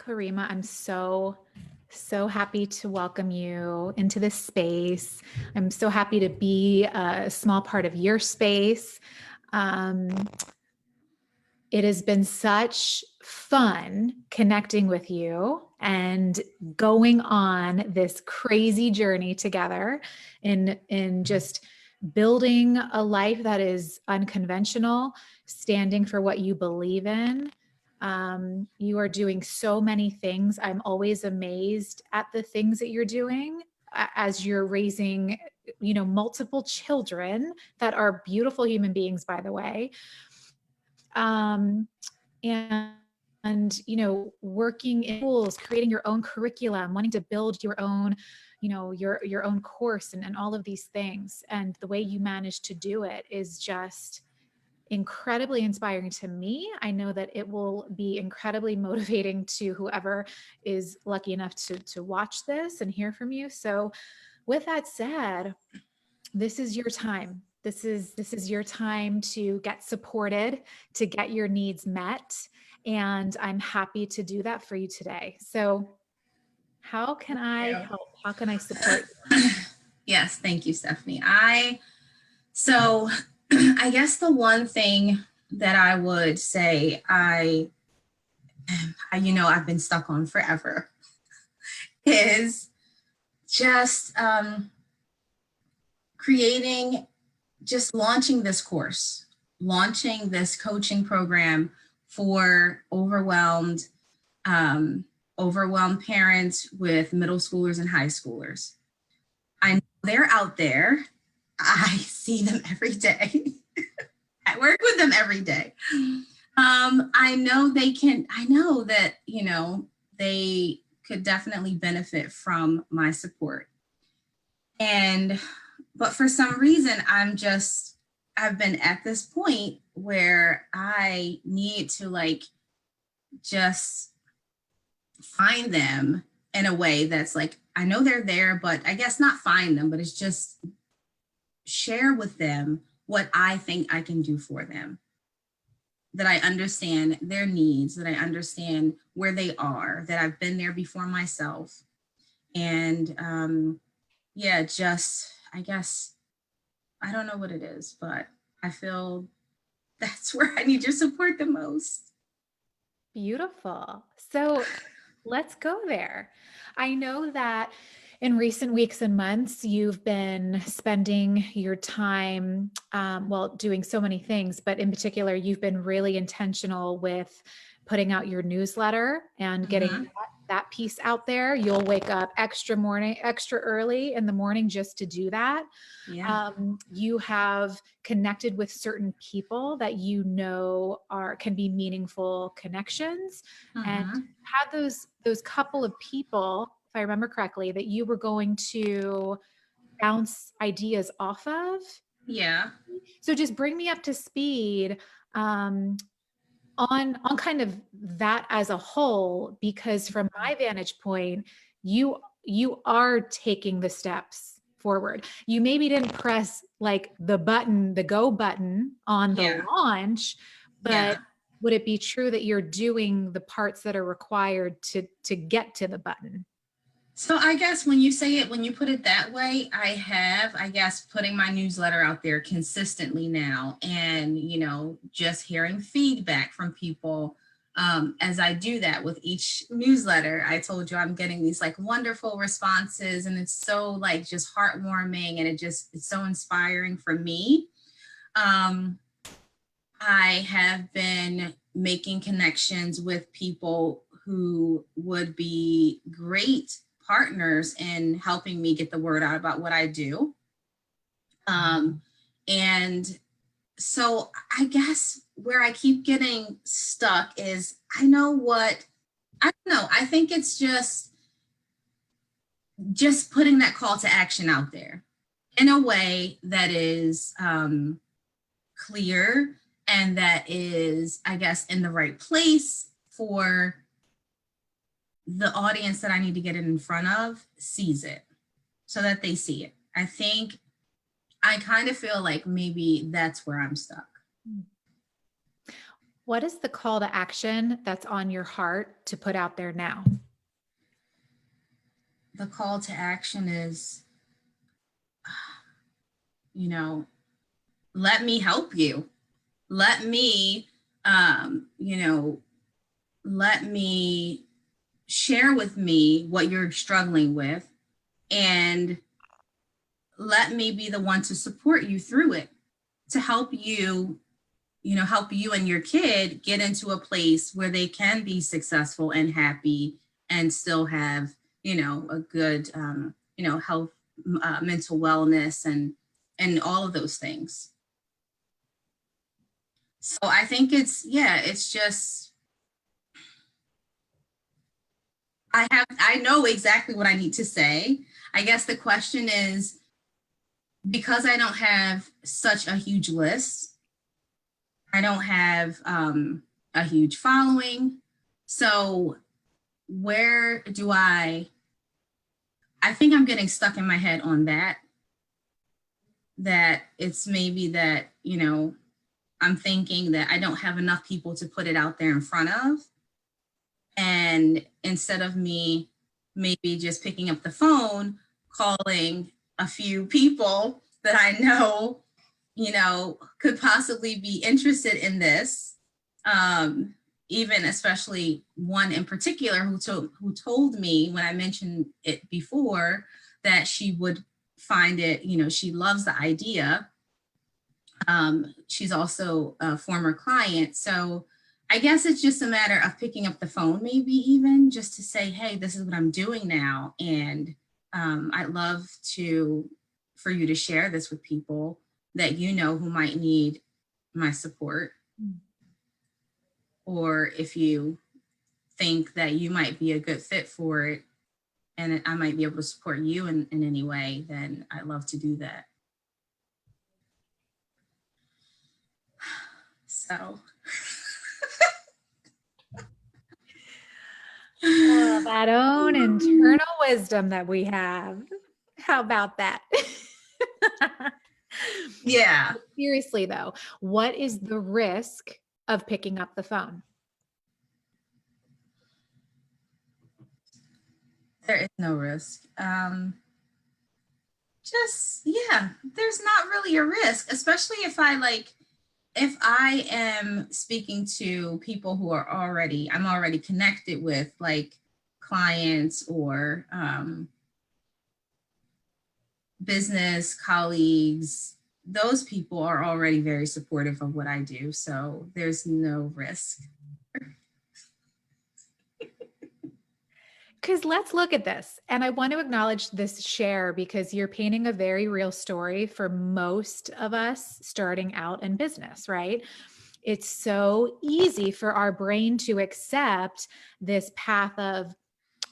Karima, I'm so happy to welcome you into this space. I'm so happy to be a small part of your space. Um, it has been such fun connecting with you and going on this crazy journey together in just building a life that is unconventional, standing for what you believe in. You are doing so many things. I'm always amazed at the things that you're doing as you're raising, multiple children that are beautiful human beings, by the way. Um, and working in schools, creating your own curriculum, wanting to build your own, your own course and all of these things. And the way you manage to do it is just incredibly inspiring to me. I know that it will be incredibly motivating to whoever is lucky enough to watch this and hear from you. So with that said, this is your time. This is your time to get supported, to get your needs met, and I'm happy to do that for you today. So how can I help? How can I support you? Yes, thank you, Stephanie. So I guess the one thing that I would say I've been stuck on forever is just launching this course, launching this coaching program for overwhelmed parents with middle schoolers and high schoolers. I know they're out there. I see them every day. I work with them every day. I know that, they could definitely benefit from my support. But for some reason, I've been at this point where I need to just find them in a way that's I know they're there, but I guess not find them, but it's just share with them what I think I can do for them. That I understand their needs, that I understand where they are, that I've been there before myself. And I guess, I don't know what it is, but I feel that's where I need your support the most. Beautiful. So let's go there. I know that in recent weeks and months, you've been spending your time, doing so many things, but in particular, you've been really intentional with putting out your newsletter and getting that piece out there. You'll wake up extra early in the morning just to do that. Yeah. You have connected with certain people that can be meaningful connections, and had those couple of people, if I remember correctly, that you were going to bounce ideas off of. Yeah. So just bring me up to speed on kind of that as a whole, because from my vantage point, you are taking the steps forward. You maybe didn't press the go button on the launch, but would it be true that you're doing the parts that are required to get to the button? So I guess when you put it that way, I guess, putting my newsletter out there consistently now, and, just hearing feedback from people as I do that with each newsletter. I told you I'm getting these wonderful responses, and it's so just heartwarming, and it's so inspiring for me. I have been making connections with people who would be great partners in helping me get the word out about what I do. And so I guess where I keep getting stuck is, I don't know. I think it's just putting that call to action out there in a way that is clear, and that is, I guess, in the right place for the audience that I need to get it in front of sees it, so that they see it. I kind of feel like maybe that's where I'm stuck. What is the call to action that's on your heart to put out there now? The call to action is, you know, let me help you. Let me, you know, let me share with me what you're struggling with, and let me be the one to support you through it, to help you, help you and your kid get into a place where they can be successful and happy and still have, a good, health, mental wellness, and all of those things. So I think it's just, I know exactly what I need to say. I guess the question is, because I don't have such a huge list, I don't have a huge following. So where do I think I'm getting stuck in my head on that it's maybe that, I'm thinking that I don't have enough people to put it out there in front of. And instead of me maybe just picking up the phone, calling a few people that I know, could possibly be interested in this, even especially one in particular who told me when I mentioned it before that she would find it, she loves the idea. She's also a former client. So I guess it's just a matter of picking up the phone, maybe even just to say, hey, this is what I'm doing now. And I'd love for you to share this with people that who might need my support. Or if you think that you might be a good fit for it and I might be able to support you in any way, then I'd love to do that. So Oh, that own internal wisdom that we have. How about that? yeah. Seriously, though, what is the risk of picking up the phone? There is no risk. There's not really a risk, especially if I am speaking to people who I'm already connected with, like clients or business colleagues. Those people are already very supportive of what I do. So there's no risk. Because let's look at this. And I want to acknowledge this share because you're painting a very real story for most of us starting out in business, right? It's so easy for our brain to accept this path of,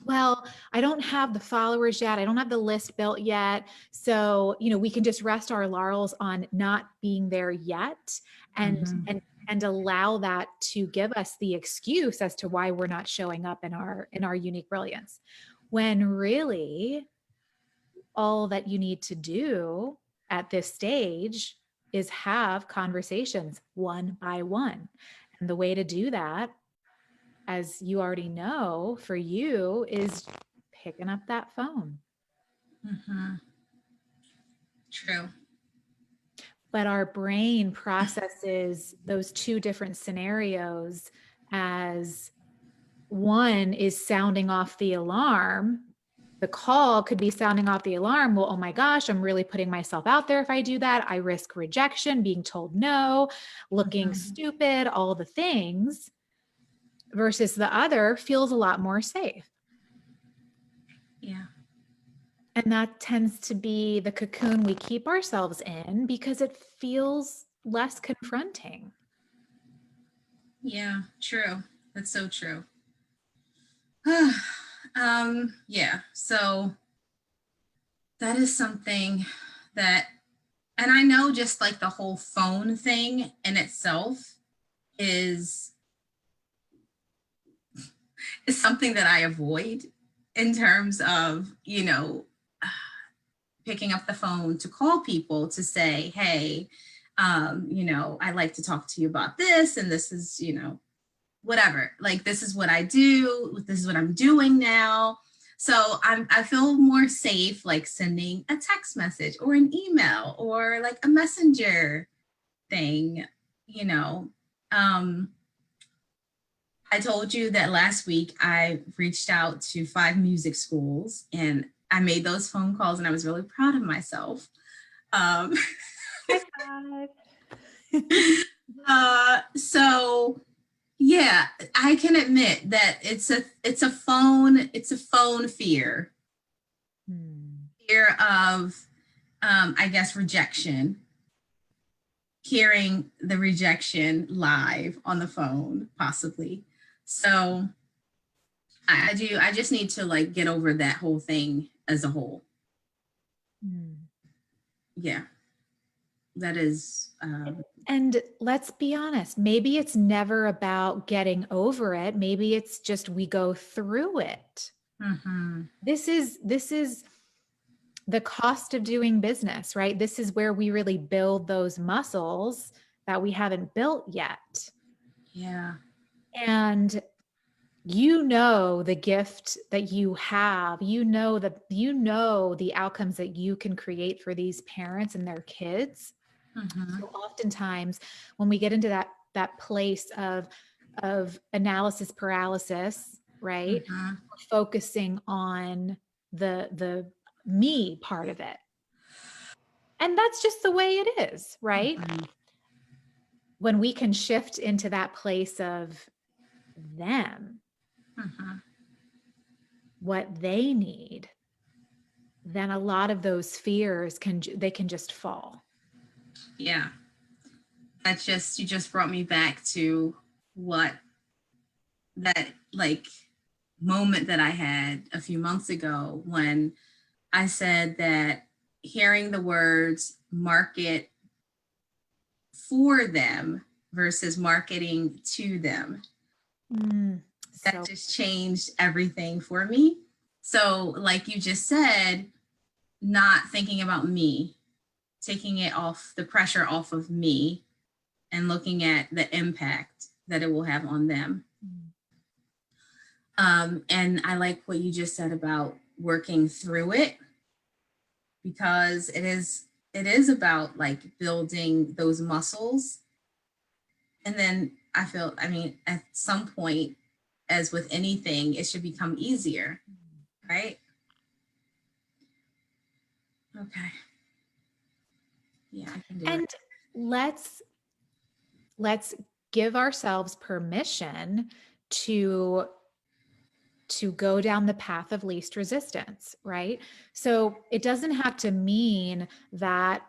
well, I don't have the followers yet. I don't have the list built yet. So, we can just rest our laurels on not being there yet and allow that to give us the excuse as to why we're not showing up in our unique brilliance. When really all that you need to do at this stage is have conversations one by one. And the way to do that, as you already know, for you is picking up that phone. Mm-hmm. True. But our brain processes those two different scenarios as one is sounding off the alarm. The call could be sounding off the alarm. Well, oh my gosh, I'm really putting myself out there if I do that. I risk rejection, being told no, looking stupid, all the things, versus the other feels a lot more safe. Yeah. And that tends to be the cocoon we keep ourselves in because it feels less confronting. Yeah, true. That's so true. Yeah. So that is something that, and I know just like the whole phone thing in itself is something that I avoid in terms of, picking up the phone to call people to say, hey, You know, I like to talk to you about this, and this is, you know, whatever. Like, this is what I do. This is what I'm doing now. So I feel more safe, like sending a text message or an email or like a messenger thing, you know. Um, I told you that last week I reached out to 5 music schools and I made those phone calls and I was really proud of myself. Um, High so yeah, I can admit that it's a phone fear, fear of I guess rejection, hearing the rejection live on the phone, possibly. So I just need to like get over that whole thing as a whole. Yeah, that is. And let's be honest, maybe it's never about getting over it. Maybe it's just we go through it. Mm-hmm. This is the cost of doing business, right? This is where we really build those muscles that we haven't built yet. Yeah. And you know the gift that you have, you know the outcomes that you can create for these parents and their kids. Mm-hmm. So oftentimes when we get into that place of analysis paralysis, right? Mm-hmm. We're focusing on the me part of it. And that's just the way it is, right? Mm-hmm. When we can shift into that place of them, Mm-hmm. what they need, then a lot of those fears can just fall. Yeah. That's just, you just brought me back to what that like moment that I had a few months ago when I said that hearing the words market for them versus marketing to them, that So just changed everything for me. So, like you just said, not thinking about me, taking it off, the pressure off of me, and looking at the impact that it will have on them. And I like what you just said about working through it, because it is about like building those muscles. And then I mean, at some point, as with anything, it should become easier, right? Okay. Yeah, I can do it. and let's give ourselves permission to go down the path of least resistance, right? So it doesn't have to mean that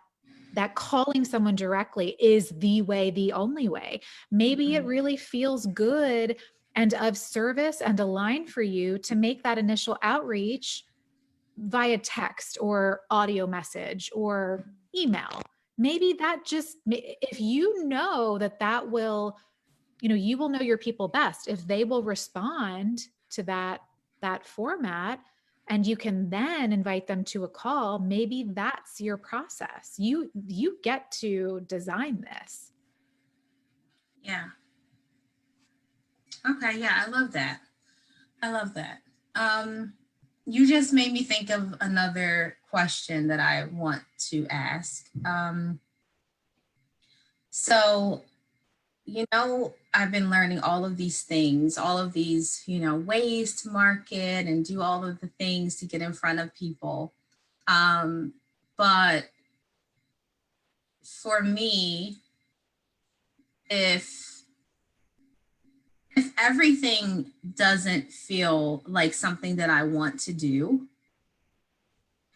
calling someone directly is the way, the only way. Maybe it really feels good and of service and aligned for you to make that initial outreach via text or audio message or email. Maybe that just, if you know that will, you will know your people best. If they will respond to that format, and you can then invite them to a call, maybe that's your process. You get to design this. Yeah. Okay. Yeah, I love that. I love that. You just made me think of another question that I want to ask. So, I've been learning all of these things, all of these, ways to market and do all of the things to get in front of people. But for me, if everything doesn't feel like something that I want to do,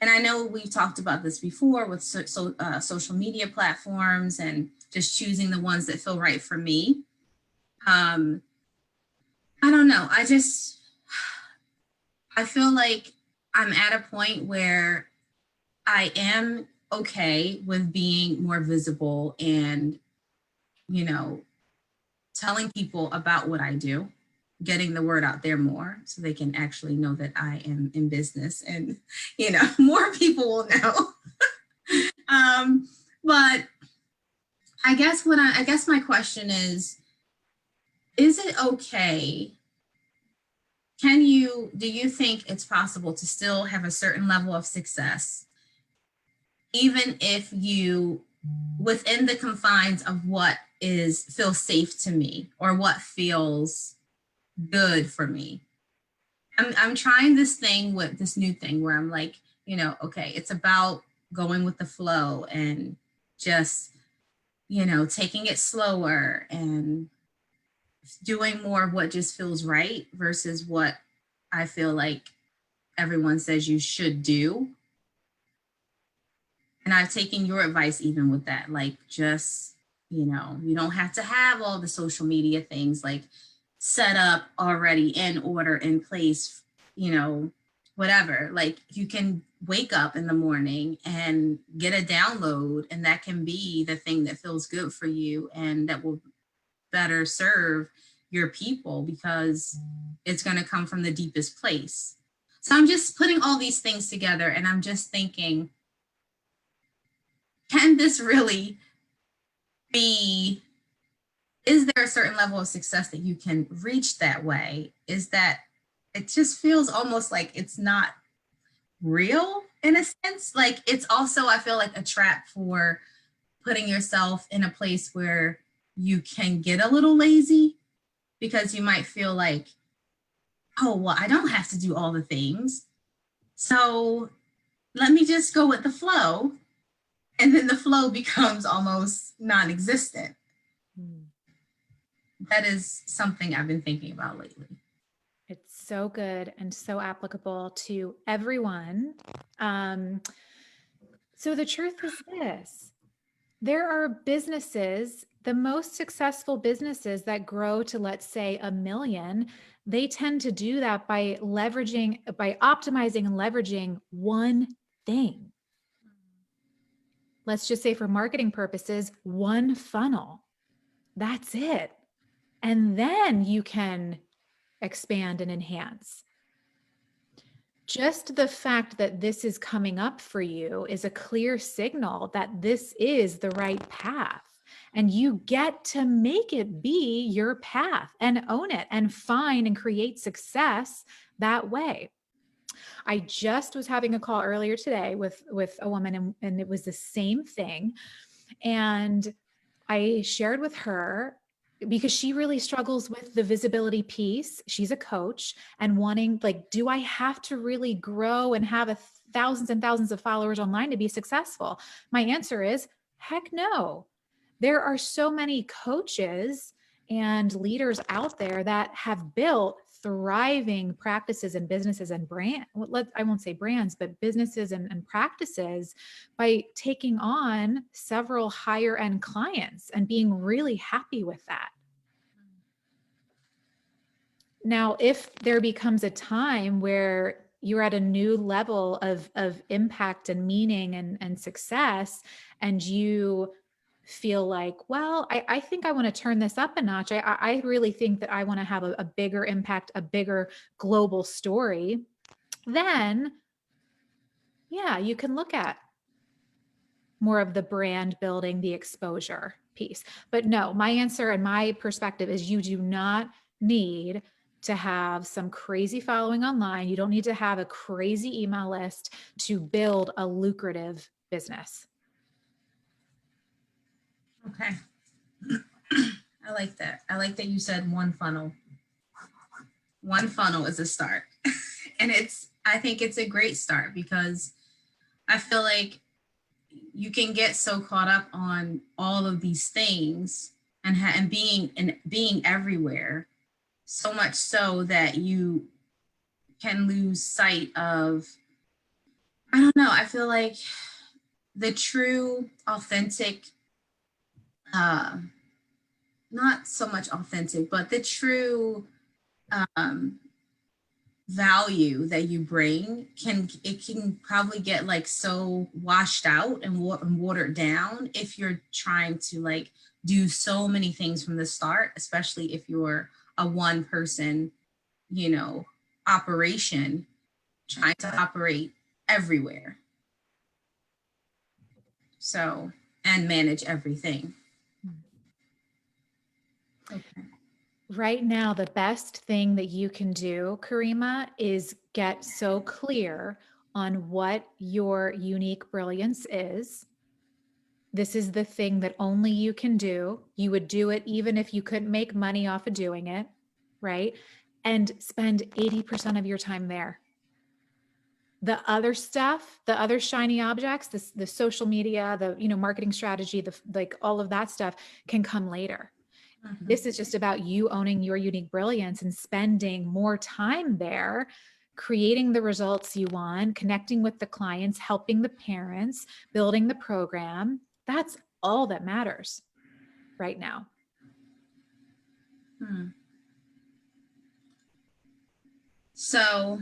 and I know we've talked about this before with social media platforms and just choosing the ones that feel right for me. I don't know. I feel like I'm at a point where I am okay with being more visible and, you know, telling people about what I do, getting the word out there more so they can actually know that I am in business and, more people will know. But I guess my question is it okay? Do you think it's possible to still have a certain level of success, even if you, within the confines of what feels safe to me or what feels good for me? I'm trying this new thing where I'm like, okay, it's about going with the flow and just, taking it slower and doing more of what just feels right versus what I feel like everyone says you should do. And I've taken your advice even with that, like just, you don't have to have all the social media things like set up already in order, in place, whatever. Like you can wake up in the morning and get a download, and that can be the thing that feels good for you and that will better serve your people because it's going to come from the deepest place. So I'm just putting all these things together and I'm just thinking, can this really be, is there a certain level of success that you can reach that way? Is that, it just feels almost like it's not real in a sense. Like it's also, I feel like a trap for putting yourself in a place where you can get a little lazy because you might feel like, oh, well, I don't have to do all the things. So let me just go with the flow. And then the flow becomes almost non existent. That is something I've been thinking about lately. It's so good and so applicable to everyone. So the truth is this: there are businesses, the most successful businesses that grow to, let's say, 1 million, they tend to do that by optimizing and leveraging one thing. Let's just say for marketing purposes, one funnel. That's it. And then you can expand and enhance. Just the fact that this is coming up for you is a clear signal that this is the right path. And you get to make it be your path and own it and find and create success that way. I just was having a call earlier today with a woman, and it was the same thing. And I shared with her, because she really struggles with the visibility piece. She's a coach and wanting, like, do I have to really grow and have thousands and thousands of followers online to be successful? My answer is, heck no. There are so many coaches and leaders out there that have built thriving practices and businesses and I won't say brands, but businesses and practices by taking on several higher end clients and being really happy with that. Now, if there becomes a time where you're at a new level of impact and meaning and success, and you feel like, well, I think I want to turn this up a notch. I really think that I want to have a bigger impact, a bigger global story. Then, yeah, you can look at more of the brand building, the exposure piece. But no, my answer and my perspective is you do not need to have some crazy following online. You don't need to have a crazy email list to build a lucrative business. Okay. I like that. I like that you said one funnel. One funnel is a start. And I think it's a great start because I feel like you can get so caught up on all of these things and being everywhere, so much so that you can lose sight of, I don't know, I feel like the true authentic, not so much authentic, but the true value that you bring can probably get like so washed out and watered down if you're trying to like do so many things from the start, especially if you're a one person, operation trying to operate everywhere. So, and manage everything. Okay. Right now, the best thing that you can do, Karima, is get so clear on what your unique brilliance is. This is the thing that only you can do. You would do it even if you couldn't make money off of doing it, right? And spend 80% of your time there. The other stuff, the other shiny objects, the social media, the marketing strategy, the like all of that stuff can come later. Mhm. This is just about you owning your unique brilliance and spending more time there, creating the results you want, connecting with the clients, helping the parents, building the program. That's all that matters right now. Hmm. So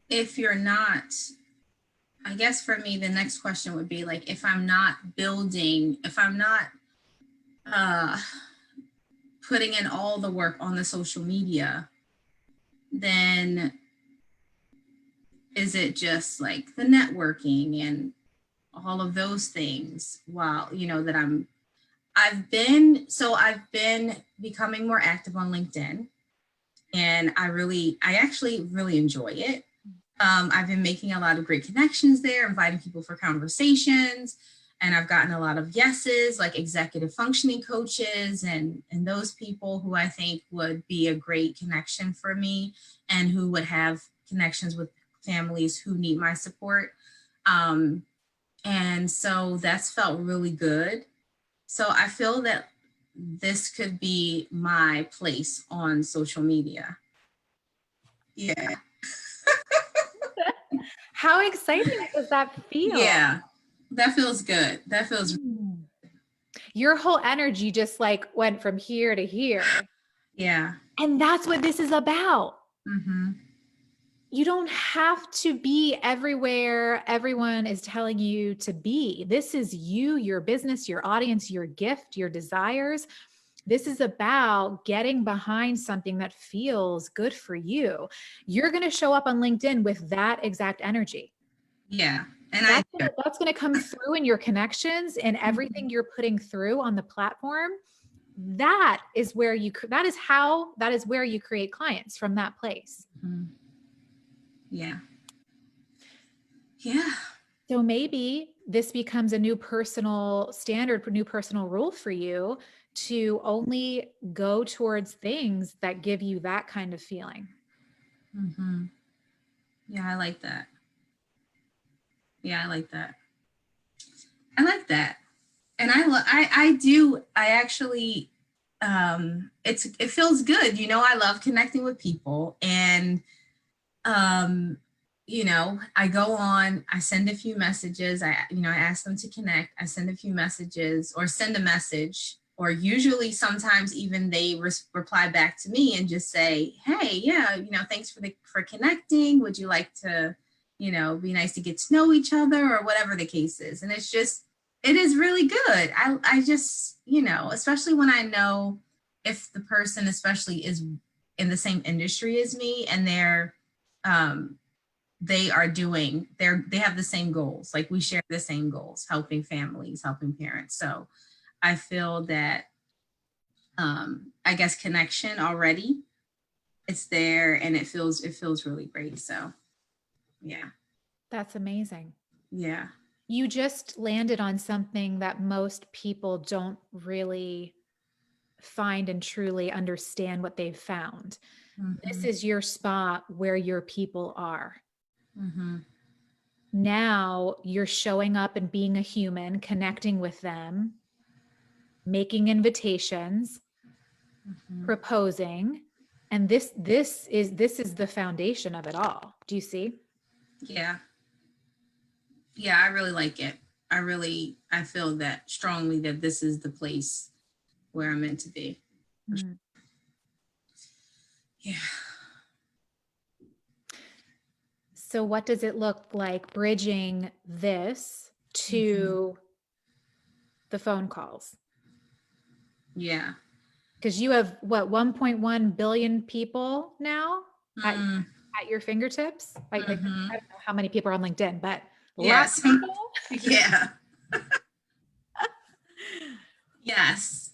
if you're not, I guess for me, the next question would be like, if I'm not building, if I'm not uh, putting in all the work on the social media, then is it just like the networking and all of those things? While, that I've been becoming more active on LinkedIn, and I actually really enjoy it. I've been making a lot of great connections there, inviting people for conversations, and I've gotten a lot of yeses, like executive functioning coaches and those people who I think would be a great connection for me and who would have connections with families who need my support. Um, and so that's felt really good. So I feel that this could be my place on social media. Yeah. How exciting does that feel? Yeah. That feels good. That feels, Mm. Your whole energy just like went from here to here. yeah. And that's what this is about. Mm-hmm. You don't have to be everywhere everyone is telling you to be. This is you, your business, your audience, your gift, your desires. This is about getting behind something that feels good for you. You're going to show up on LinkedIn with that exact energy. Yeah. And That's going to come through in your connections and everything Mhm. you're putting through on the platform. That is where you create clients from that place. Mhm. Yeah. Yeah. So maybe this becomes a new personal standard, new personal rule for you to only go towards things that give you that kind of feeling. Mm-hmm. Yeah, I like that. Yeah, I like that. I like that. And I actually it feels good. I love connecting with people, and um I go on, I send a few messages, I ask them to connect, I send a few messages or send a message, or usually sometimes even they reply back to me and just say, hey, yeah, thanks for connecting, would you like to, be nice to get to know each other, or whatever the case is. And it is really good. I just, especially when I know if the person especially is in the same industry as me, and um, they have the same goals. Like, we share the same goals, helping families, helping parents. So I feel that, I guess, connection already, it's there, and it feels really great. So yeah. That's amazing. Yeah. You just landed on something that most people don't really find and truly understand what they've found. This Mm-hmm. is your spot where your people are. Mm-hmm. Now you're showing up and being a human, connecting with them, making invitations, Mm-hmm. proposing, and this is the foundation of it all. Do you see? Yeah. Yeah, I really like it. I feel that strongly, that this is the place where I'm meant to be. Mm. Yeah. So what does it look like bridging this Mm-hmm. to the phone calls? Yeah. Because you have what, 1.1 billion people now at, Mm-hmm. at your fingertips. I don't Mm-hmm. know how many people are on LinkedIn, but lots Yes. of people. Yeah. Yes.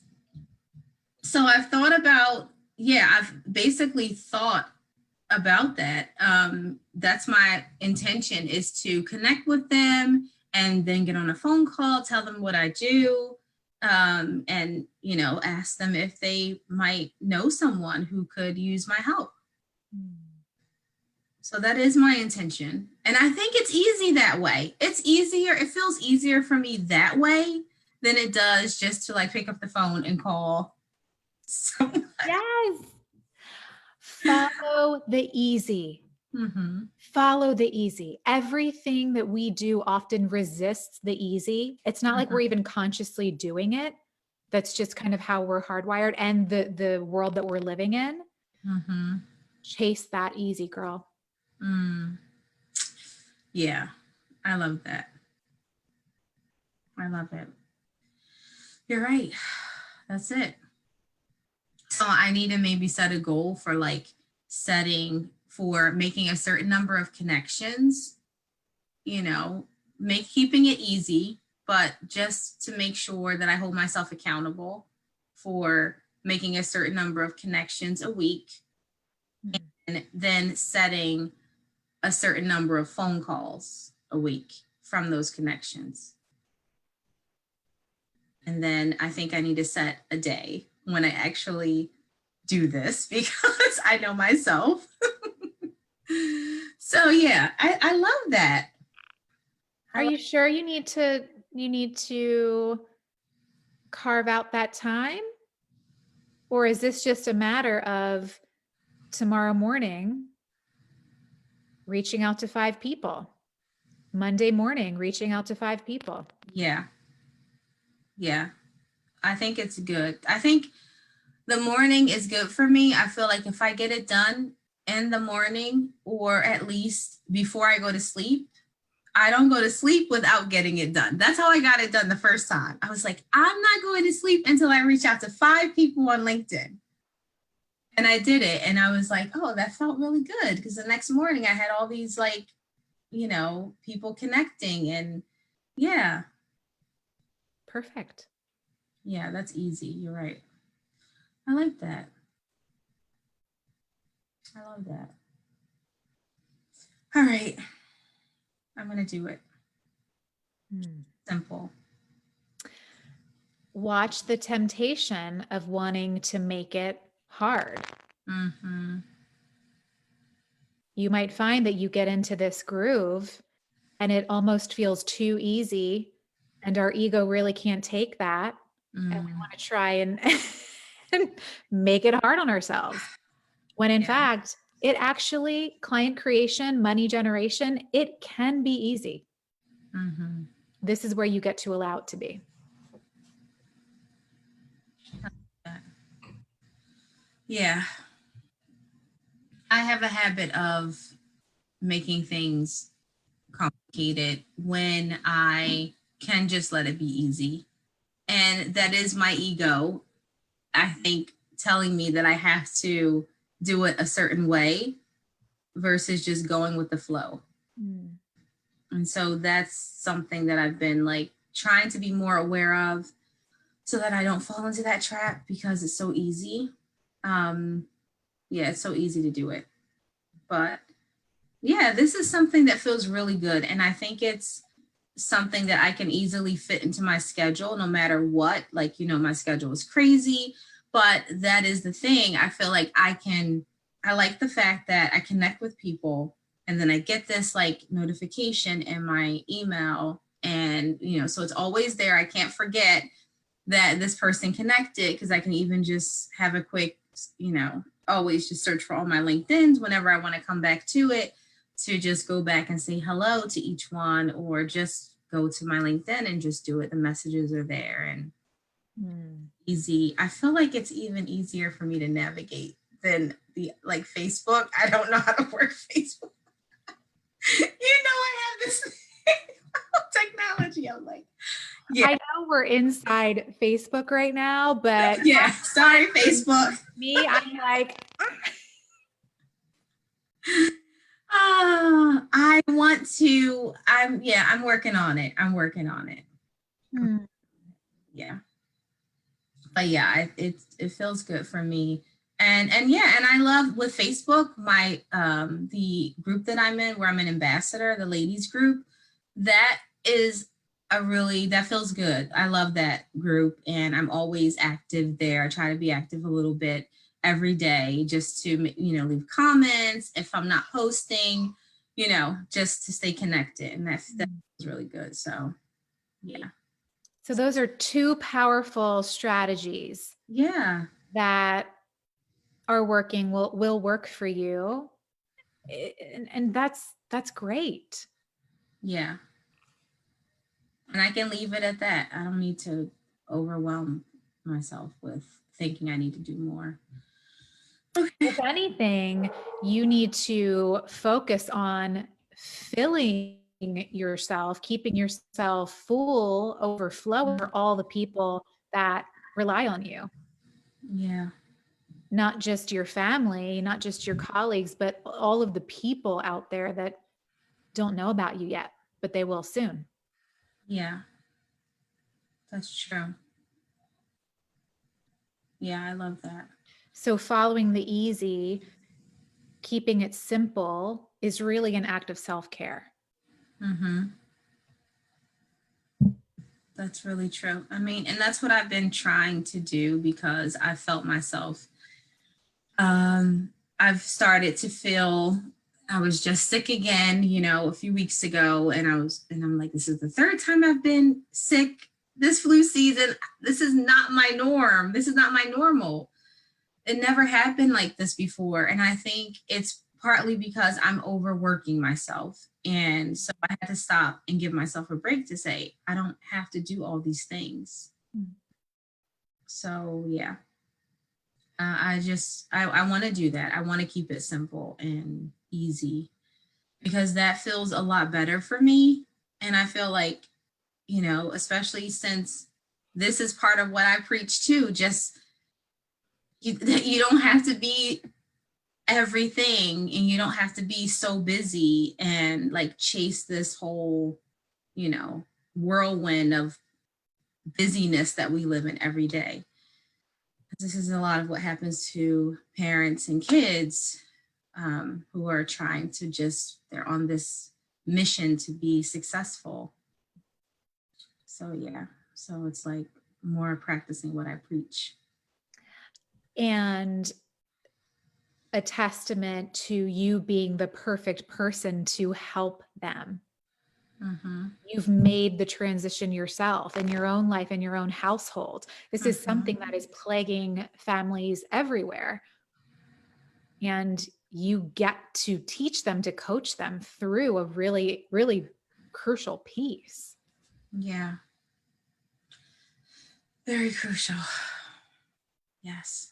So I've thought about, I've basically thought about that. That's my intention, is to connect with them and then get on a phone call, tell them what I do, and, ask them if they might know someone who could use my help. So that is my intention. And I think it's easy that way. It's easier. It feels easier for me that way than it does just to like pick up the phone and call someone. Yes. Follow the easy. Mm-hmm. Follow the easy. Everything that we do often resists the easy. It's not like we're even consciously doing it. That's just kind of how we're hardwired, and the world that we're living in. Mm-hmm. Chase that easy, girl. Yeah, I love that. I love it. You're right. That's it. So I need to maybe set a goal for like making a certain number of connections, keeping it easy, but just to make sure that I hold myself accountable for making a certain number of connections a week, and then setting a certain number of phone calls a week from those connections. And then I think I need to set a day when I actually do this, because I know myself. So yeah, I love that. Are you sure you need to carve out that time? Or is this just a matter of tomorrow morning reaching out to 5 people? Monday morning reaching out to 5 people? Yeah. Yeah. I think it's good. I think the morning is good for me. I feel like if I get it done in the morning, or at least before I go to sleep, I don't go to sleep without getting it done. That's how I got it done the first time. I was like, I'm not going to sleep until I reach out to 5 people on LinkedIn. And I did it. And I was like, oh, that felt really good. Because the next morning I had all these people connecting, and yeah. Perfect. Yeah, that's easy. You're right. I like that. I love that. All right. I'm going to do it. Simple. Watch the temptation of wanting to make it hard. Mm-hmm. You might find that you get into this groove and it almost feels too easy, and our ego really can't take that. And we want to try and make it hard on ourselves. When in fact, it actually, client creation, money generation, it can be easy. Mm-hmm. This is where you get to allow it to be. Yeah. I have a habit of making things complicated when I can just let it be easy. And that is my ego, I think, telling me that I have to do it a certain way versus just going with the flow. And so that's something that I've been like trying to be more aware of, so that I don't fall into that trap, because it's so easy. It's so easy to do it. But yeah, this is something that feels really good. And I think it's something that I can easily fit into my schedule no matter what. Like, my schedule is crazy, but that is the thing. I feel like I like the fact that I connect with people, and then I get this like notification in my email, and, so it's always there. I can't forget that this person connected, because I can even just have a quick, always just search for all my LinkedIns whenever I want to come back to it, to just go back and say hello to each one, or just go to my LinkedIn and just do it. The messages are there, and easy. I feel like it's even easier for me to navigate than the Facebook. I don't know how to work Facebook. I have this technology. I'm like, I know we're inside Facebook right now, but yeah, sorry, Facebook. Me, I'm like, I want to, I'm working on it. I'm working on it. Yeah. but yeah, it feels good for me. And yeah, and I love with Facebook, my the group that I'm in, where I'm an ambassador, the ladies group, that is that feels good. I love that group, and I'm always active there. I try to be active a little bit every day, just to leave comments if I'm not posting, just to stay connected, and that feels really good. So yeah. So those are two powerful strategies Yeah. that are working, will work for you. And that's great. Yeah. And I can leave it at that. I don't need to overwhelm myself with thinking I need to do more. If anything, you need to focus on filling yourself, keeping yourself full, overflowing for all the people that rely on you. Yeah. Not just your family, not just your colleagues, but all of the people out there that don't know about you yet, but they will soon. Yeah. That's true. Yeah, I love that. So following the easy, keeping it simple is really an act of self-care. Mm-hmm. That's really true. I mean, and that's what I've been trying to do, because I felt myself. I've started to feel I was just sick again, a few weeks ago, and I'm like, this is the third time I've been sick this flu season. This is not my norm. This is not my normal. It never had been like this before. And I think it's partly because I'm overworking myself. And so I had to stop and give myself a break to say, I don't have to do all these things. So yeah, I want to do that. I want to keep it simple and easy, because that feels a lot better for me. And I feel like, especially since this is part of what I preach too, just you don't have to be everything, and you don't have to be so busy and like chase this whole, whirlwind of busyness that we live in every day. This is a lot of what happens to parents and kids, who are trying to they're on this mission to be successful. So yeah, so it's like more practicing what I preach. And a testament to you being the perfect person to help them. Mm-hmm. You've made the transition yourself in your own life, in your own household. This is something that is plaguing families everywhere. And you get to teach them, to coach them through a really, really crucial piece. Yeah. Very crucial. Yes.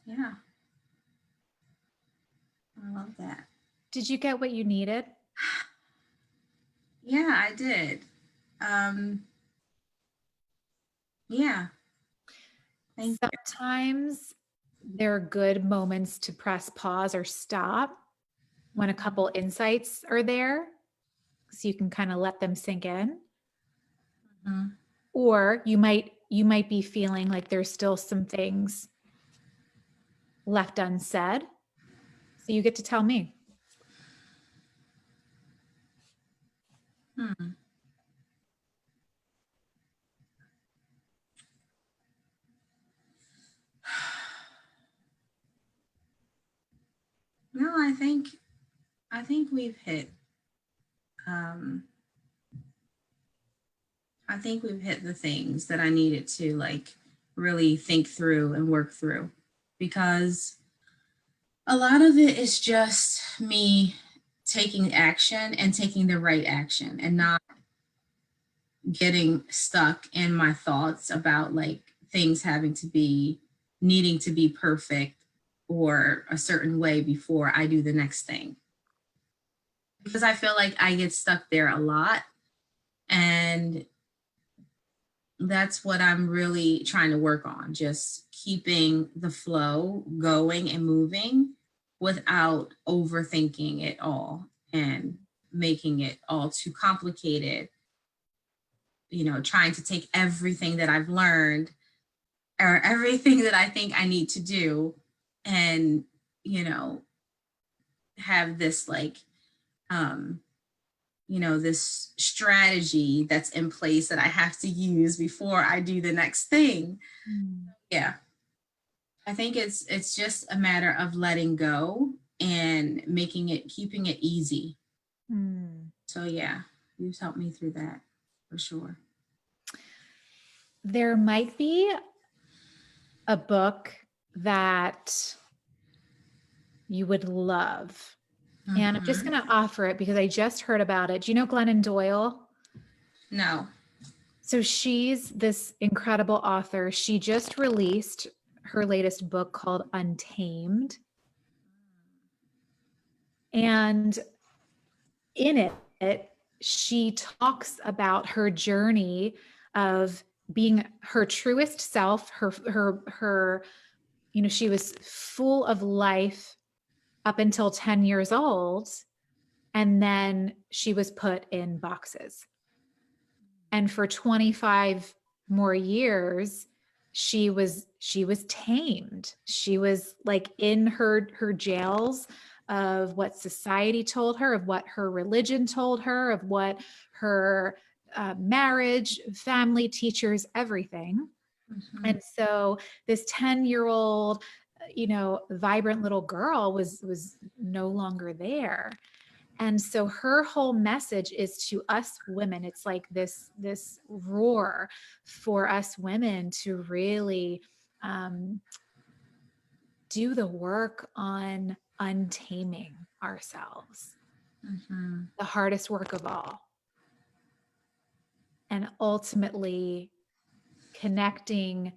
Yeah. I love that. Did you get what you needed? Yeah, I did. Yeah. Thank you. Sometimes there are good moments to press pause or stop when a couple insights are there, so you can kind of let them sink in. Mm-hmm. Or you might be feeling like there's still some things left unsaid. So you get to tell me. Hmm. No, I think we've hit um I think we've hit the things that I needed to like really think through and work through, because a lot of it is just me taking action and taking the right action, and not getting stuck in my thoughts about like things needing to be perfect or a certain way before I do the next thing. Because I feel like I get stuck there a lot. And that's what I'm really trying to work on, just keeping the flow going and moving without overthinking it all and making it all too complicated, trying to take everything that I've learned or everything that I think I need to do and, have this like, this strategy that's in place that I have to use before I do the next thing. Yeah. I think it's just a matter of letting go and keeping it easy. So yeah, you've helped me through that for sure. There might be a book that you would love. And I'm just going to offer it because I just heard about it. Do you know Glennon Doyle? No. So she's this incredible author. She just released her latest book called Untamed. And in it, she talks about her journey of being her truest self, she was full of life up until 10 years old. And then she was put in boxes. And for 25 more years, she was tamed. She was like in her jails of what society told her, of what her religion told her, of what her marriage, family, teachers, everything. And so this 10-year-old, vibrant little girl was no longer there. And so her whole message is to us women. It's like this roar for us women to really do the work on untaming ourselves, the hardest work of all, and ultimately connecting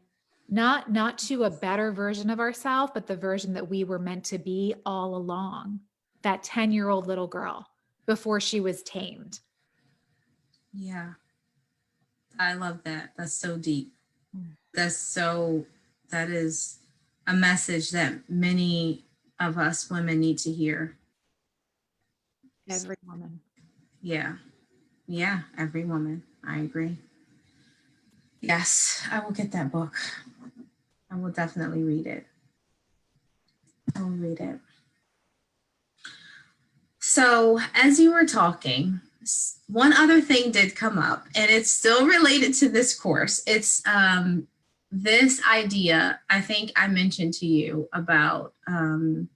not to a better version of ourselves, but the version that we were meant to be all along. That 10-year-old little girl before she was tamed. Yeah. I love that. That's so deep. That is a message that many of us women need to hear. Every woman. Yeah. Yeah. Every woman. I agree. Yes. I will get that book. I will definitely read it. I will read it. So as you were talking, one other thing did come up, and it's still related to this course. It's this idea I think I mentioned to you about, I've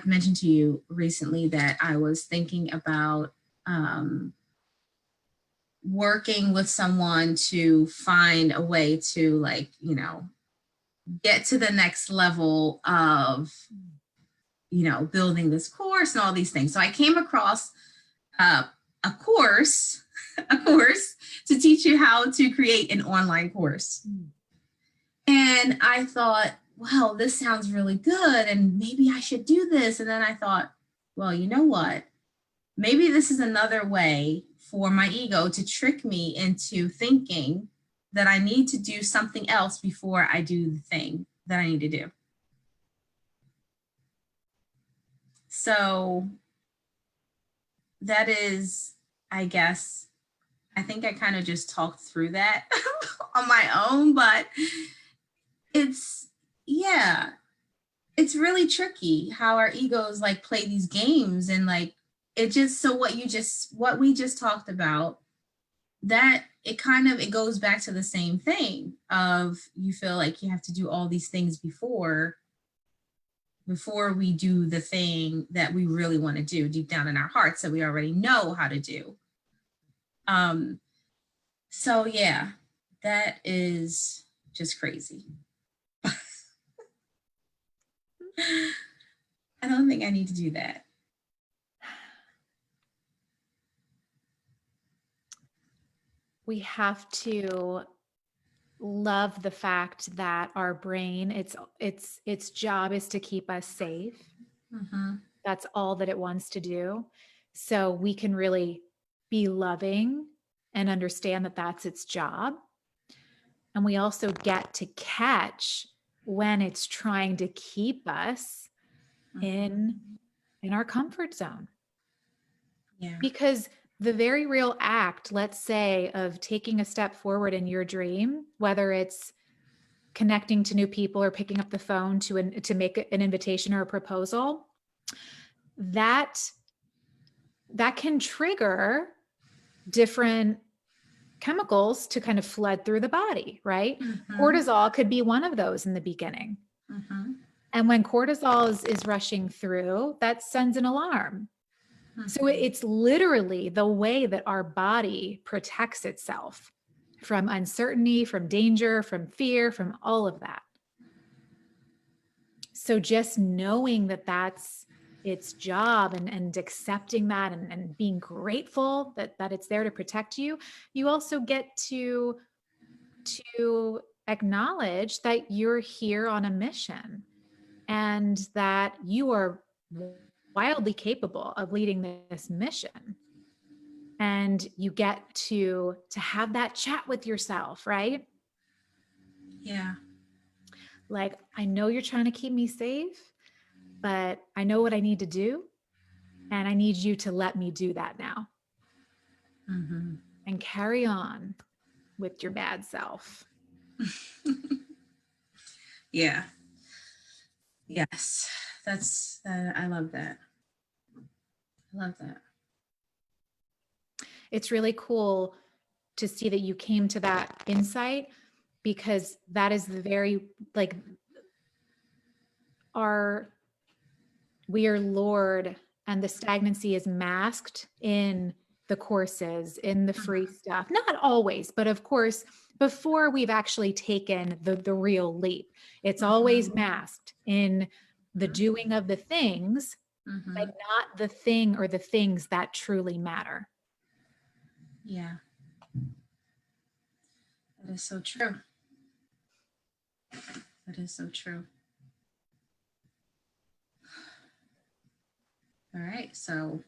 mentioned to you recently that I was thinking about working with someone to find a way to get to the next level of building this course and all these things. So I came across a course, to teach you how to create an online course. And I thought, wow, this sounds really good. And maybe I should do this. And then I thought, well, you know what? Maybe this is another way for my ego to trick me into thinking that I need to do something else before I do the thing that I need to do. So that is, I guess, I think I kind of just talked through that on my own, but it's really tricky how our egos like play these games, and like it just, so what we just talked about, that it goes back to the same thing of you feel like you have to do all these things before we do the thing that we really want to do deep down in our hearts that we already know how to do. So yeah, that is just crazy. I don't think I need to do that. We have to love the fact that our brain, its job is to keep us safe. That's all that it wants to do. So we can really be loving and understand that that's its job. And we also get to catch when it's trying to keep us in our comfort zone. Yeah. Because the very real act, let's say, of taking a step forward in your dream, whether it's connecting to new people or picking up the phone to make an invitation or a proposal, that can trigger different chemicals to kind of flood through the body, right? Mm-hmm. Cortisol could be one of those in the beginning. Mm-hmm. And when cortisol is rushing through, that sends an alarm. So it's literally the way that our body protects itself from uncertainty, from danger, from fear, from all of that. So just knowing that that's its job, and accepting that, and being grateful that it's there to protect you, you also get to acknowledge that you're here on a mission, and that you are wildly capable of leading this mission. And you get to have that chat with yourself, right? Yeah. Like, I know you're trying to keep me safe, but I know what I need to do, and I need you to let me do that now. Mm-hmm. And carry on with your bad self. Yeah. Yes. That's I love that. I love that. It's really cool to see that you came to that insight, because that is the very, like, we are lured, and the stagnancy is masked in the courses, in the free stuff. Not always, but of course, before we've actually taken the real leap, it's always masked in the doing of the things, but not the thing or the things that truly matter. Yeah. That is so true. That is so true. All right. So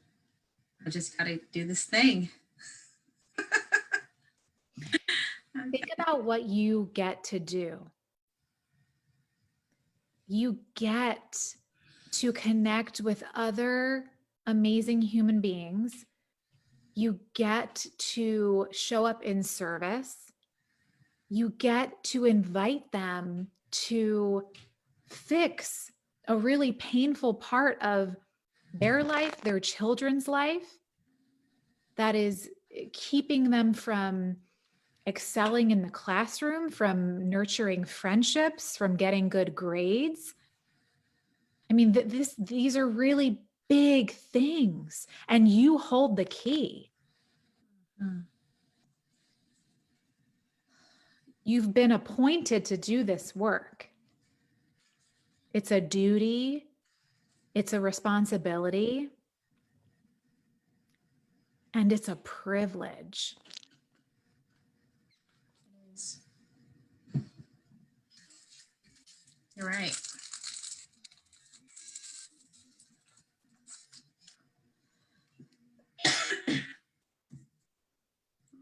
I just got to do this thing. Think about what you get to do. You get to connect with other amazing human beings. You get to show up in service. You get to invite them to fix a really painful part of their life, their children's life, that is keeping them from excelling in the classroom, from nurturing friendships, from getting good grades. I mean, these are really big things, and you hold the key. You've been appointed to do this work. It's a duty, it's a responsibility, and it's a privilege. You're right.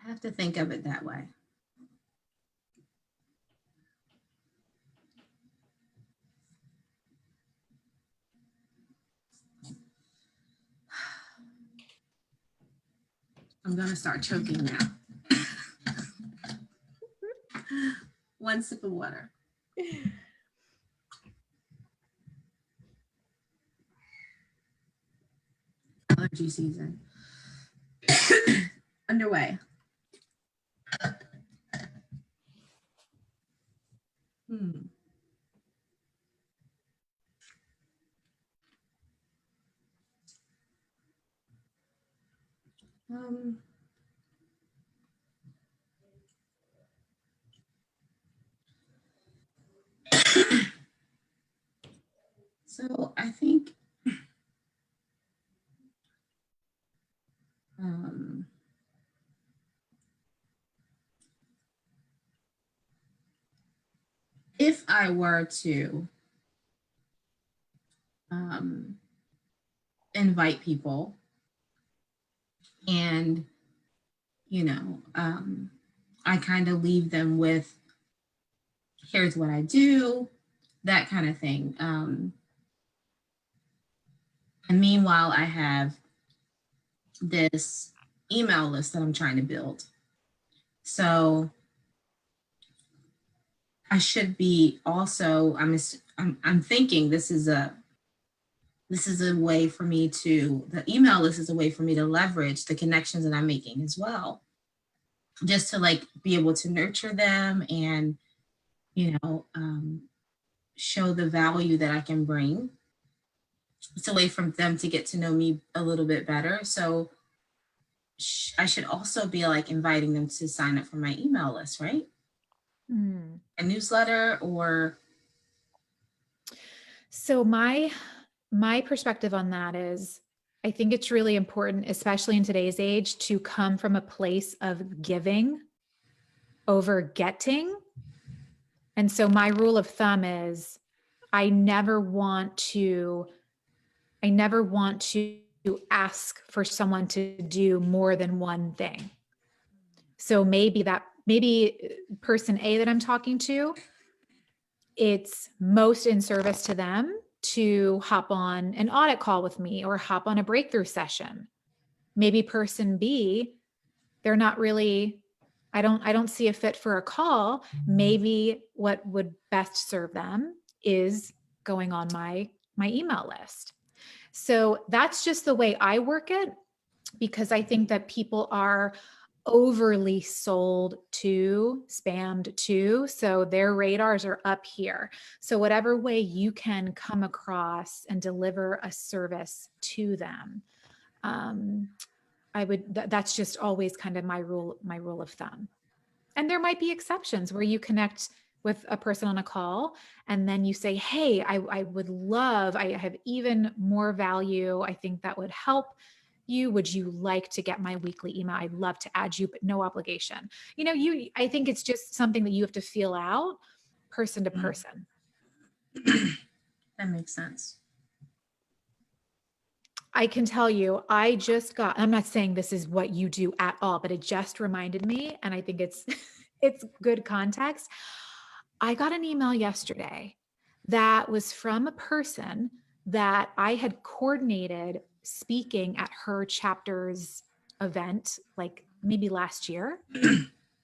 I have to think of it that way. I'm going to start choking now. One sip of water. Allergy season underway. Um, so I think if I were to invite people and, I kind of leave them with, here's what I do, that kind of thing. And meanwhile, I have this email list that I'm trying to build. So I should be also, I'm thinking this is a way for me to, the email list is a way for me to leverage the connections that I'm making as well, just to like be able to nurture them and, you know, show the value that I can bring. It's a way for them to get to know me a little bit better. So I should also be like inviting them to sign up for my email list, right? A newsletter or. So my perspective on that is, I think it's really important, especially in today's age, to come from a place of giving over getting. And so my rule of thumb is I never want to ask for someone to do more than one thing. So maybe person A that I'm talking to, it's most in service to them to hop on an audit call with me or hop on a breakthrough session. Maybe person B, they're not really, I don't see a fit for a call. Maybe what would best serve them is going on my email list. So that's just the way I work it, because I think that people are overly sold to, spammed to, so their radars are up here. So whatever way you can come across and deliver a service to them, that's just always kind of my rule of thumb. And there might be exceptions where you connect with a person on a call and then you say, hey, I would love, I have even more value. I think that would help you. Would you like to get my weekly email? I'd love to add you, but no obligation. I think it's just something that you have to feel out person to person. That makes sense. I can tell you, I'm not saying this is what you do at all, but it just reminded me, and I think it's good context. I got an email yesterday that was from a person that I had coordinated speaking at her chapter's event, like maybe last year.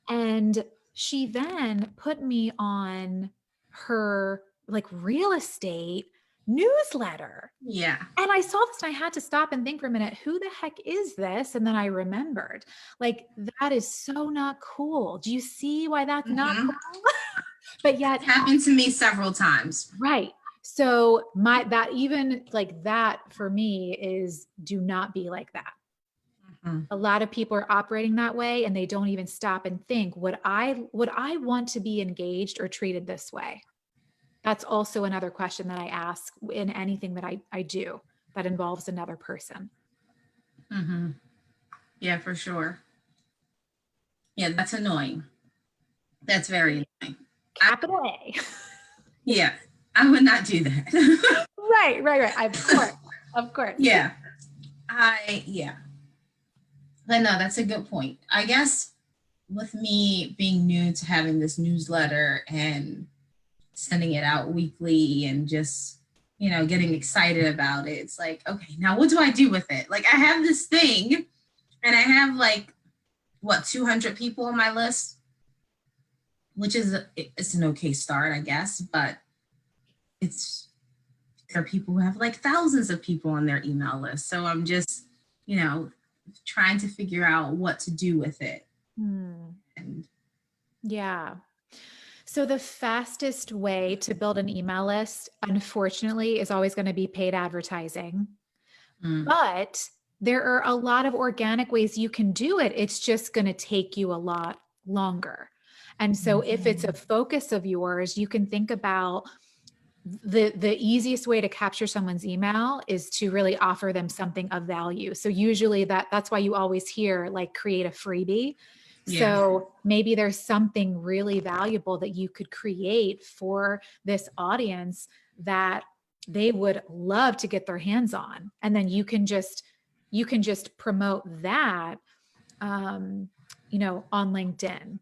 And she then put me on her like real estate newsletter. Yeah. And I saw this and I had to stop and think for a minute, who the heck is this? And then I remembered, like, that is so not cool. Do you see why that's not cool? But yet it's happened to me several times. Right. So that for me is, do not be like that. A lot of people are operating that way and they don't even stop and think, would I want to be engaged or treated this way? That's also another question that I ask in anything that I do that involves another person. Yeah, for sure. Yeah, that's annoying. That's very annoying. Capital A. Yeah, I would not do that. Right. Of course. Yeah. But no, that's a good point. I guess with me being new to having this newsletter and sending it out weekly and just, getting excited about it, it's like, okay, now what do I do with it? Like, I have this thing and I have 200 people on my list, which is it's an okay start, I guess, but there are people who have thousands of people on their email list. So I'm just, trying to figure out what to do with it. And yeah. So the fastest way to build an email list, unfortunately, is always going to be paid advertising. But there are a lot of organic ways you can do it. It's just going to take you a lot longer. And so if it's a focus of yours, you can think about the easiest way to capture someone's email is to really offer them something of value. So usually that's why you always hear create a freebie. Yeah. So maybe there's something really valuable that you could create for this audience that they would love to get their hands on. And then you can just promote that, on LinkedIn,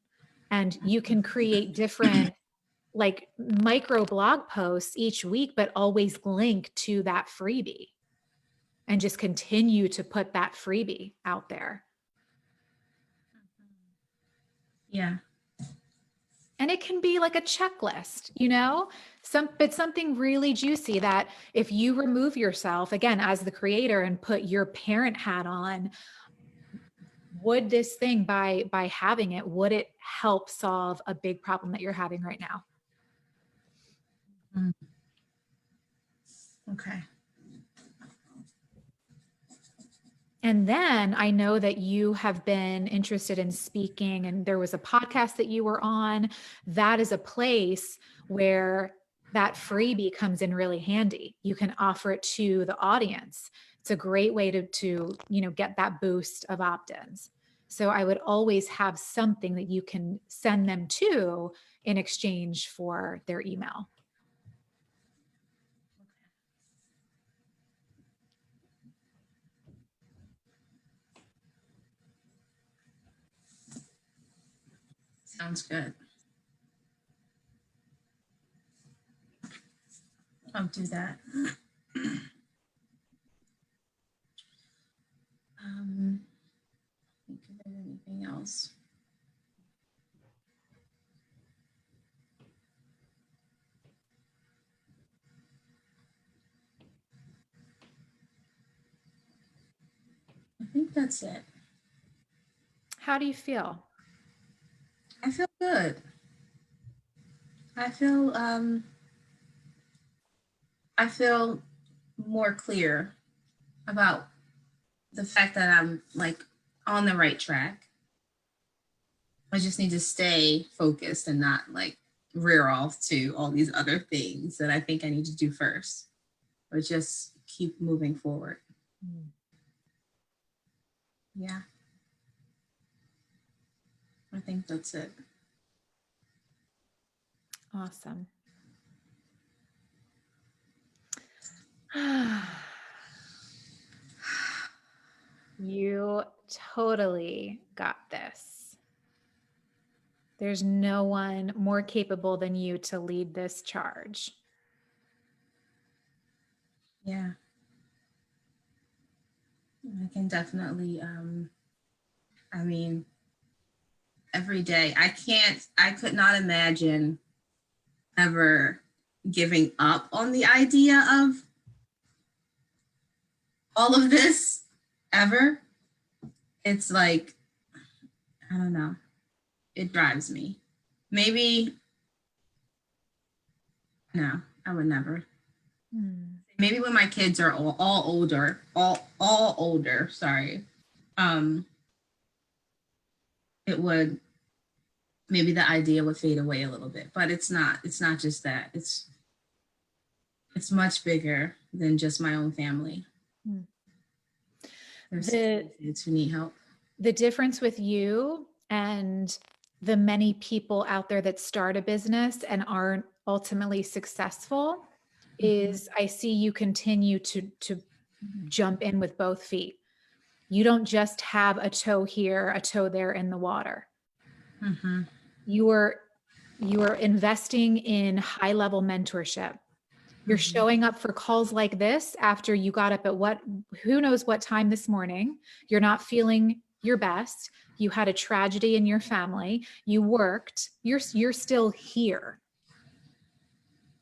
and you can create different micro blog posts each week, but always link to that freebie and just continue to put that freebie out there. Yeah. And it can be like a checklist, you know, but something really juicy that if you remove yourself again as the creator and put your parent hat on, would this thing by having it, would it help solve a big problem that you're having right now? Mm. Okay. And then I know that you have been interested in speaking, and there was a podcast that you were on. That is a place where that freebie comes in really handy. You can offer it to the audience. It's a great way to get that boost of opt-ins. So I would always have something that you can send them to in exchange for their email. Sounds good. I'll do that. Think if there's anything else. I think that's it. How do you feel? I feel good. I feel more clear about the fact that I'm like on the right track. I just need to stay focused and not like rear off to all these other things that I think I need to do first, but just keep moving forward. Mm. Yeah. I think that's it. Awesome. You totally got this. There's no one more capable than you to lead this charge. Yeah. I can definitely, I mean, every day, I could not imagine ever giving up on the idea of all of this ever. It's like, I don't know, it drives me. Maybe, no, I would never. Maybe when my kids are all older, all older, sorry, um, it would, maybe the idea would fade away a little bit, but it's not just that. It's much bigger than just my own family. There's kids who need help. The difference with you and the many people out there that start a business and aren't ultimately successful is I see you continue to jump in with both feet. You don't just have a toe here, a toe there in the water. Mm-hmm. You are investing in high level mentorship. You're showing up for calls like this after you got up at who knows what time this morning. You're not feeling your best. You had a tragedy in your family. You worked. You're still here.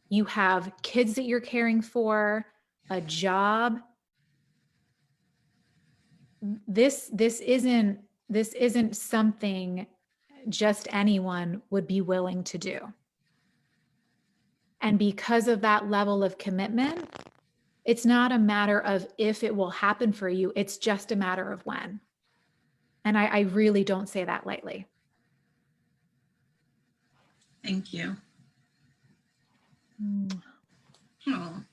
You have kids that you're caring for, a job. This isn't something just anyone would be willing to do. And because of that level of commitment, it's not a matter of if it will happen for you, it's just a matter of when. And I really don't say that lightly. Thank you. Mm. Oh.